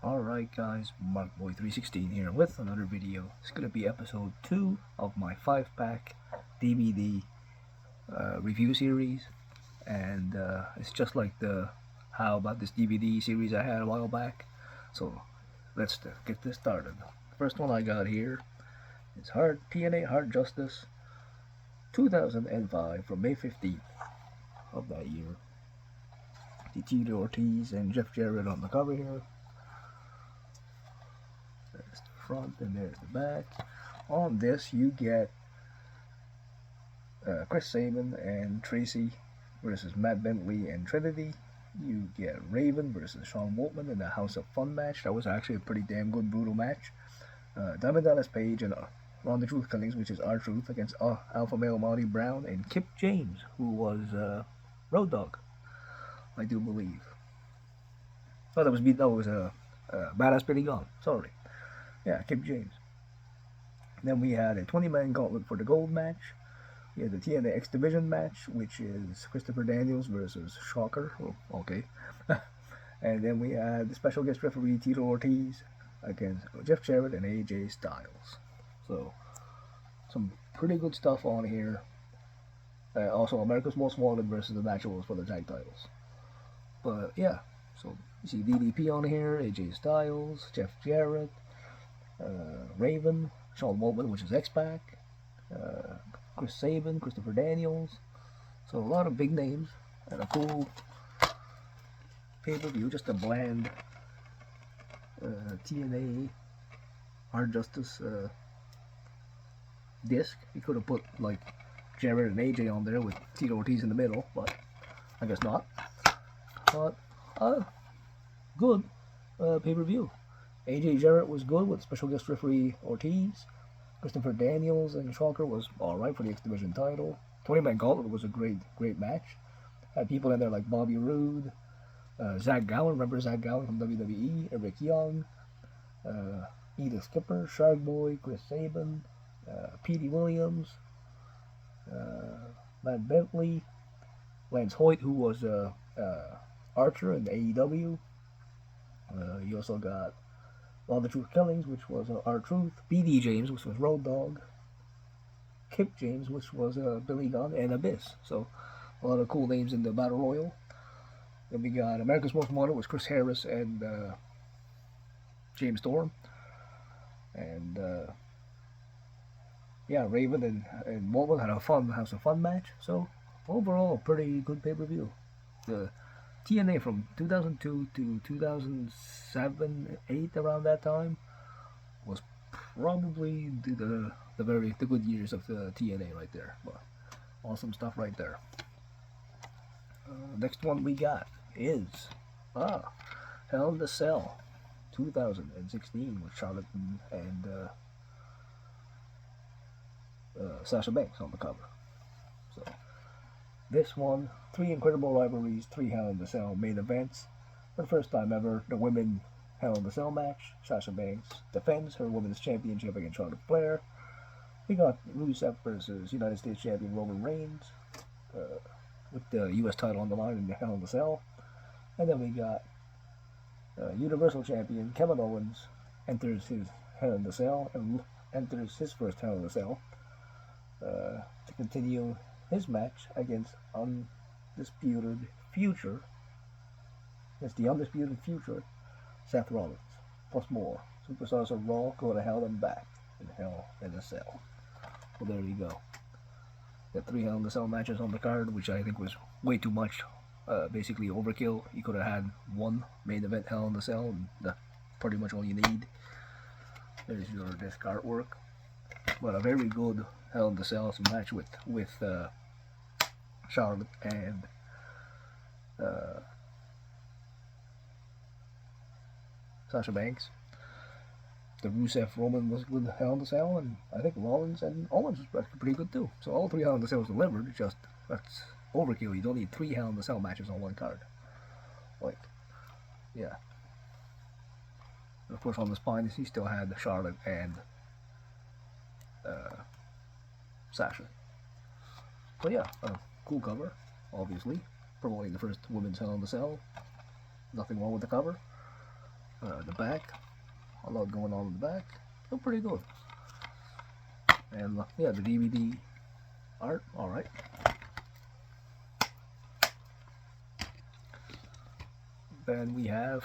Alright guys, MarkBoy316 here with another video. It's going to be episode 2 of my 5-pack DVD review series. And it's just like the How About This DVD series I had a while back. So let's get this started. The first one I got here is TNA Hard Justice 2005 from May 15th of that year. The Tito Ortiz and Jeff Jarrett on the cover here. There's the front and there's the back. On this you get Chris Sabin and Tracy versus Matt Bentley and Trinity. You get Raven versus Sean Waltman in the House of Fun match. That was actually a pretty damn good, brutal match. Diamond Dallas Page and Ron the Truth Cummings, which is R-Truth, against Alpha Male Marty Brown and Kip James, who was Road Dogg, I do believe. Oh, that was Badass Billy Gunn. Sorry. Yeah, Kip James. Then we had a 20-man gauntlet for the gold match. We had the TNA X Division match, which is Christopher Daniels versus Shocker. Oh, okay. And then we had the special guest referee Tito Ortiz against Jeff Jarrett and AJ Styles. So, some pretty good stuff on here. Also, America's Most Wanted versus the Naturals for the tag titles. But yeah, so you see DDP on here, AJ Styles, Jeff Jarrett, Raven, Sean Waltman, which is X-Pac, Chris Sabin, Christopher Daniels. So a lot of big names and a cool pay-per-view, just a bland TNA Hard Justice disc. You could have put like Jarrett and AJ on there with Tito Ortiz in the middle, but I guess not. But good pay-per-view. AJ Jarrett was good with special guest referee Ortiz. Christopher Daniels and Shocker was alright for the X Division title. 20-man gauntlet was a great match. Had people in there like Bobby Roode, Zach Gowen, remember Zach Gowen from WWE, Eric Young, Edith Skipper, Shark Boy, Chris Sabin, Petey Williams, Matt Bentley, Lance Hoyt, who was Archer in AEW. You also got All the Truth Killings, which was R-Truth, BD James, which was Road Dogg, Kip James, which was Billy Gunn, and Abyss. So a lot of cool names in the Battle Royal. Then we got America's Most Wanted was Chris Harris and James Storm. And yeah, Raven and Waltman had a House of Fun match. So overall, pretty good pay-per-view. The TNA from 2002 to 2007, 8 around that time was probably the good years of the TNA right there. But awesome stuff right there. Next one we got is Hell in the Cell 2016 with Charlotte and Sasha Banks on the cover. So this one, 3 incredible rivalries, 3 Hell in the Cell main events. For the first time ever, the women Hell in the Cell match. Sasha Banks defends her women's championship against Charlotte Flair. We got Rusev versus United States champion Roman Reigns with the U.S. title on the line in the Hell in the Cell. And then we got Universal champion Kevin Owens enters his Hell in the Cell and enters his first Hell in the Cell to continue his match against Undisputed Future. It's the Undisputed Future, Seth Rollins. Plus more. Superstars of Raw go to hell and back in Hell in a Cell. Well, there you go. Got 3 Hell in a Cell matches on the card, which I think was way too much. Basically overkill. You could have had 1 main event Hell in a Cell, and that's pretty much all you need. There's your disc artwork. But a very good Hell in a Cell match with Charlotte and Sasha Banks. The Rusev Roman was good Hell in a Cell, and I think Rollins and Owens was pretty good too. So all 3 Hell in a Cells delivered. Just that's overkill. You don't need 3 Hell in a Cell matches on one card. Like, yeah. And of course, on the spine, he still had Charlotte and Sasha. But yeah, cool cover, obviously, promoting the first women's Hell in a Cell. Nothing wrong with the cover. The back, a lot going on in the back. Still pretty good. And yeah, the DVD art, all right. Then we have,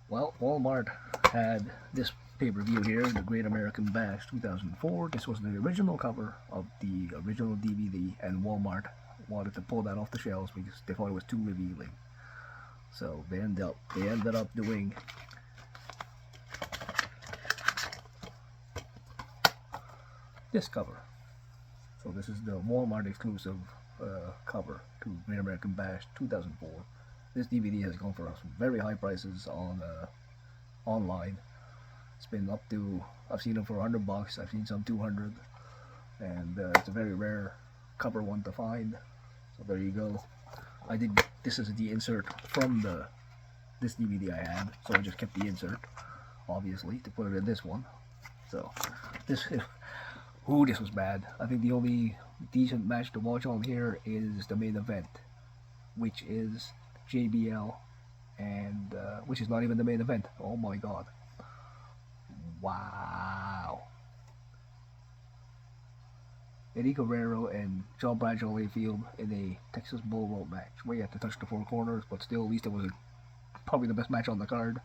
well, Walmart had this pay-per-view here, the Great American Bash 2004. This was the original cover of the original DVD, and Walmart wanted to pull that off the shelves because they thought it was too revealing. So they ended up doing this cover. So this is the Walmart exclusive cover to Great American Bash 2004. This DVD has gone for some very high prices on online. It's been up to, I've seen them for $100. I've seen some 200, and it's a very rare cover one to find. So there you go. This is the insert from this DVD I had, so I just kept the insert, obviously, to put it in this one. So this was bad. I think the only decent match to watch on here is the main event, which is JBL, and which is not even the main event. Oh my god. Wow. Eddie Guerrero and John Bradshaw Layfield in a Texas Bull Rope match where you had to touch the four corners, but still, at least it was probably the best match on the card.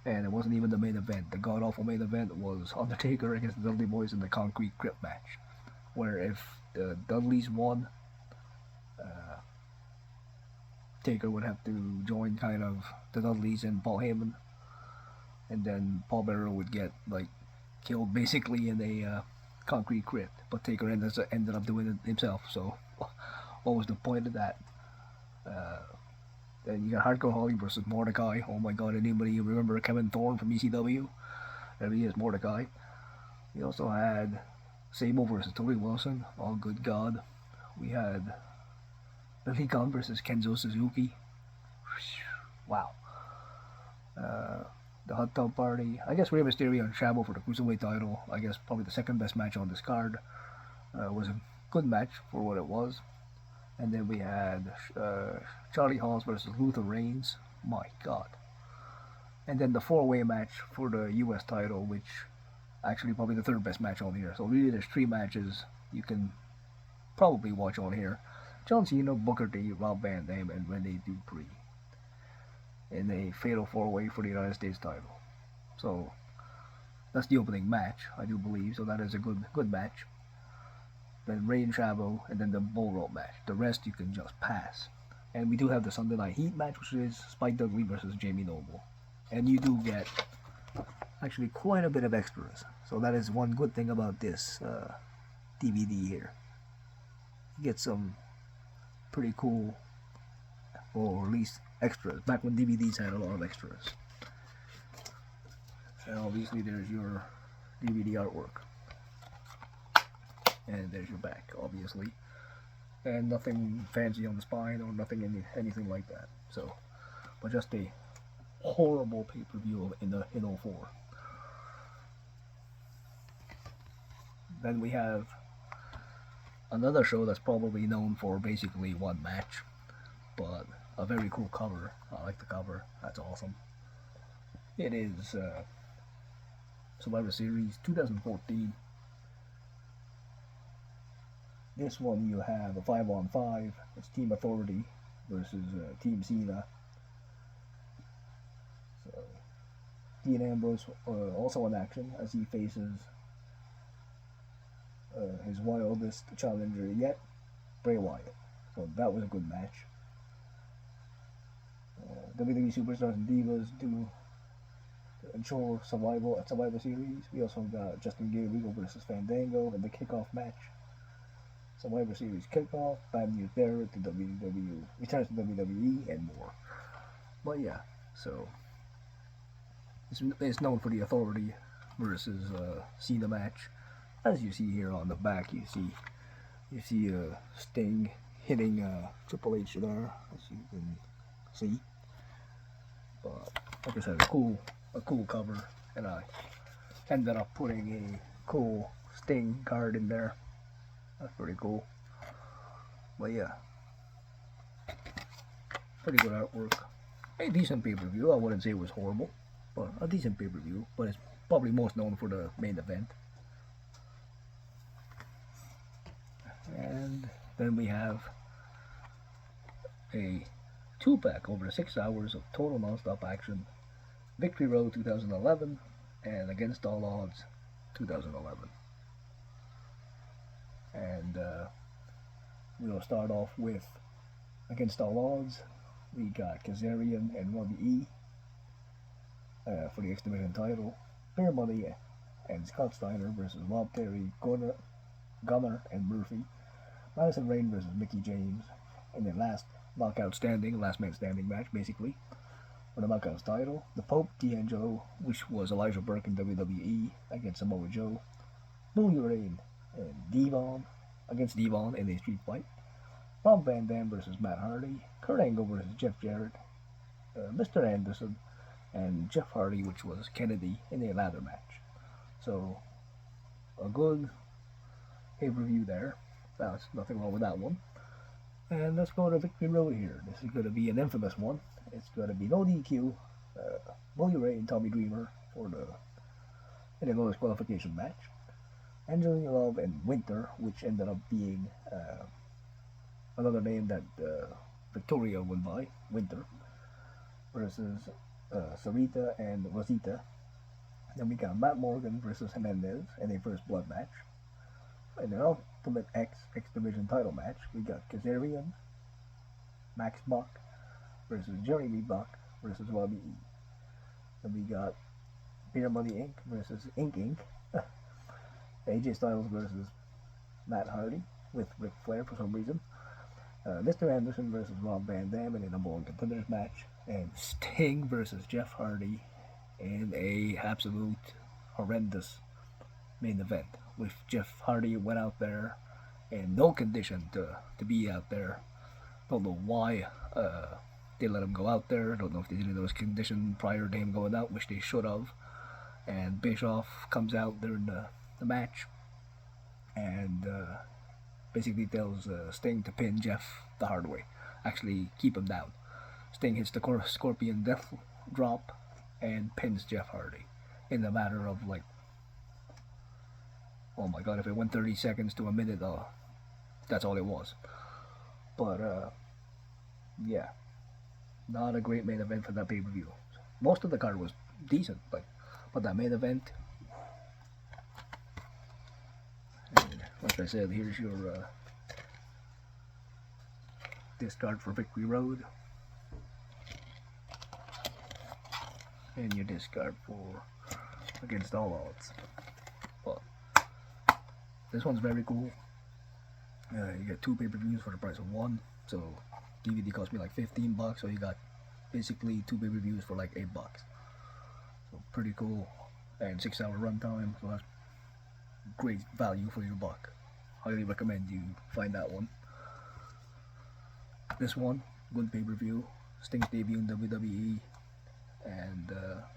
And it wasn't even the main event. The god-awful main event was Undertaker against the Dudley Boys in the Concrete Grip match, where if the Dudleys won, Taker would have to join kind of the Dudleys and Paul Heyman, and then Paul Bearer would get like killed basically in a concrete grip. But Taker ended up doing it himself. So what was the point of that? Then you got Hardcore Holly versus Mordecai. Oh my god, anybody remember Kevin Thorne from ECW? There he is, Mordecai. We also had Sable versus Tori Wilson. Oh good god. We had Billy Gunn versus Kenzo Suzuki. Wow. The Hot Tub Party. I guess Rey Mysterio and Shabo for the Cruiserweight title. I guess probably the second best match on this card. Was a good match for what it was. And then we had Charlie Haas versus Luther Reigns. My god. And then the four-way match for the US title, which actually probably the third best match on here. So really there's three matches you can probably watch on here. John Cena, Booker T, Rob Van Dam, and Rene Dupree in a fatal four-way for the United States title. So that's the opening match, I do believe. So that is a good match. Then Rey and Chavo, and then the Bull Rope match. The rest you can just pass. And we do have the Sunday Night Heat match, which is Spike Dudley versus Jamie Noble. And you do get actually quite a bit of extras. So that is one good thing about this DVD here. You get some pretty cool, or at least extras, back when DVDs had a lot of extras. And obviously there's your DVD artwork. And there's your back, obviously. And nothing fancy on the spine or anything like that. So, but just a horrible pay-per-view in 04. Then we have another show that's probably known for basically one match, but a very cool cover. I like the cover. That's awesome. It is Survivor Series 2014. This one you have a 5-on-5. It's Team Authority versus Team Cena. So Dean Ambrose also in action as he faces his wildest challenger yet, Bray Wyatt. So that was a good match. WWE Superstars and Divas do ensure survival at Survivor Series. We also got Justin Gabriel versus Fandango in the kickoff match. Survivor Series kickoff, Bam News Barrett to WWE, returns to WWE, and more. But yeah, so it's known for the Authority versus Cena match. As you see here on the back, you see Sting hitting Triple H there, as you can see. But like I said, a cool cover, and I ended up putting a cool Sting card in there. That's pretty cool. But yeah, pretty good artwork. A decent pay-per-view. I wouldn't say it was horrible, but a decent pay-per-view. But it's probably most known for the main event. And then we have a two-pack over 6 hours of total non-stop action. Victory Road 2011 and Against All Odds 2011. And we'll start off with Against All Odds. We got Kazarian and Robbie E. For the X Division title. Bear Money and Scott Steiner versus Rob Terry, Gunner and Murphy. Madison Rayne versus Mickey James. And then last man standing match basically. For the Knockouts title. The Pope, D'Angelo, which was Elijah Burke in WWE against Samoa Joe. Bully Ray and Devon against Devon in a street fight. Rob Van Dam versus Matt Hardy. Kurt Angle versus Jeff Jarrett. Mr. Anderson and Jeff Hardy, which was Kennedy in a ladder match. So, a good pay-per-view there. That's nothing wrong with that one. And let's go to Victory Road here. This is going to be an infamous one. It's going to be no DQ. Bully Ray and Tommy Dreamer for in a no disqualification match. Angelina Love and Winter, which ended up being another name that Victoria went by, Winter, versus Sarita and Rosita. Then we got Matt Morgan versus Hernandez in a first blood match. In an Ultimate X Division title match, we got Kazarian, Max Buck versus Jeremy Buck versus Robbie E. Then we got Beer Money Inc. versus Inc. AJ Styles versus Matt Hardy with Ric Flair for some reason. Mr. Anderson versus Rob Van Dam in a number one contenders match. And Sting versus Jeff Hardy in a absolute horrendous main event. With Jeff Hardy went out there in no condition to be out there. Don't know why they let him go out there. Don't know if they didn't know his condition prior to him going out, which they should have. And Bischoff comes out during the match and basically tells Sting to pin Jeff the hard way. Actually, keep him down. Sting hits the Scorpion Death Drop and pins Jeff Hardy in a matter of like, oh my god, if it went 30 seconds to a minute, that's all it was. But yeah, not a great main event for that pay-per-view. Most of the card was decent, but that main event, and like I said, here's your discard for Victory Road, and your discard for Against All Odds. But this one's very cool. You get two pay-per-views for the price of one. So DVD cost me like $15, so you got basically two pay-per-views for like $8. So pretty cool, and 6-hour runtime. So that's great value for your buck. Highly recommend you find that one. This one, good pay-per-view. Sting's debut in WWE, and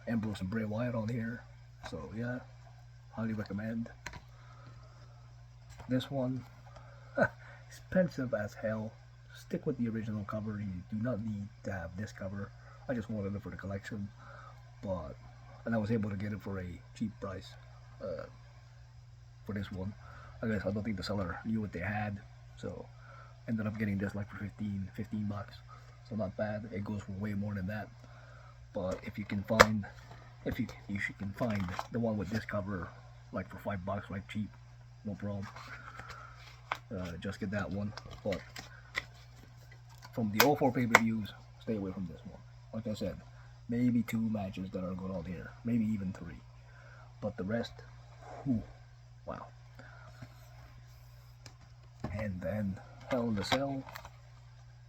Ambrose and Bray Wyatt on here. So yeah, highly recommend. This one, expensive as hell. Stick with the original cover. You do not need to have this cover. I just wanted it for the collection, and I was able to get it for a cheap price for this one. I guess I don't think the seller knew what they had, so ended up getting this like for 15 bucks. So not bad. It goes for way more than that. But if you can find, you can find the one with this cover like for $5, like cheap, no problem. Just get that one. But from the all 4 pay-per-views, stay away from this one. Like I said, maybe 2 matches that are good on here, maybe even 3. But the rest, whew, wow. And then Hell in the Cell,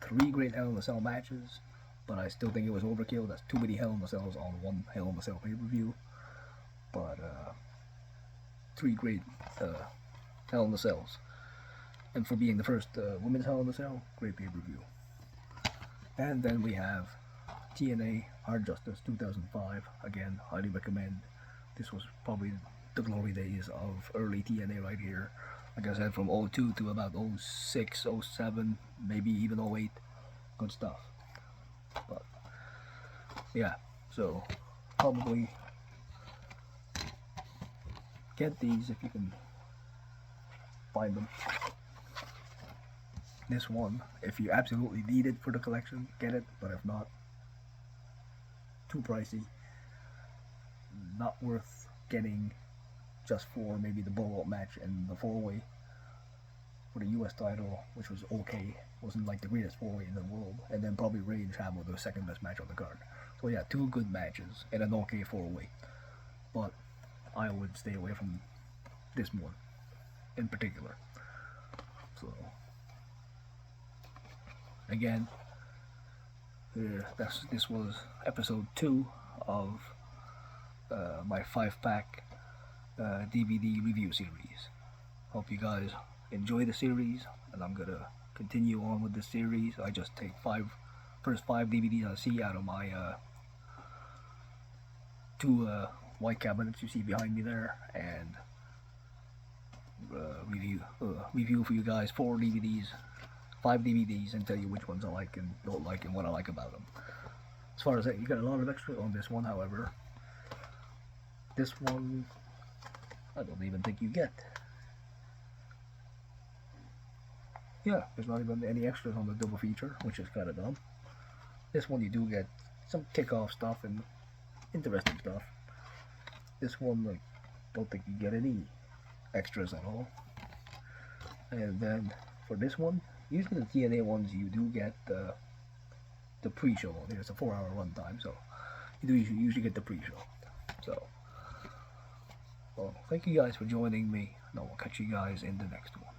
3 great Hell in the Cell matches, but I still think it was overkill. That's too many Hell in the Cells on one Hell in the Cell pay-per-view. But 3 great Hell in the Cells. And for being the first women's Hell in the Cell, great pay-per-view. And then we have TNA Hard Justice 2005. Again, highly recommend. This was probably the glory days of early TNA right here. Like I said, from 02 to about 06, 07, maybe even 08. Good stuff. But yeah, so probably get these if you can find them. This one, if you absolutely need it for the collection, get it, but if not, too pricey, not worth getting just for maybe the blowout match and the four-way for the US title, which was okay, wasn't like the greatest four-way in the world, and then probably Ray and Chavo, the second best match on the card. So yeah, two good matches and an okay four-way, but I would stay away from this one in particular. So again, this was episode 2 of my 5-pack DVD review series. Hope you guys enjoy the series, and I'm gonna continue on with the series. I just take first five DVDs I see out of my two white cabinets you see behind me there, and review for you guys 4 DVDs, 5 DVDs, and tell you which ones I like and don't like and what I like about them. As far as that, you got a lot of extra on this one, however. This one, I don't even think you get. Yeah, there's not even any extras on the double feature, which is kind of dumb. This one you do get some kickoff stuff and interesting stuff. This one, I don't think you get any extras at all. And then for this one, usually the TNA ones you do get the pre-show. There's a 4-hour runtime, so you do usually get the pre-show. So, well, thank you guys for joining me, and I will catch you guys in the next one.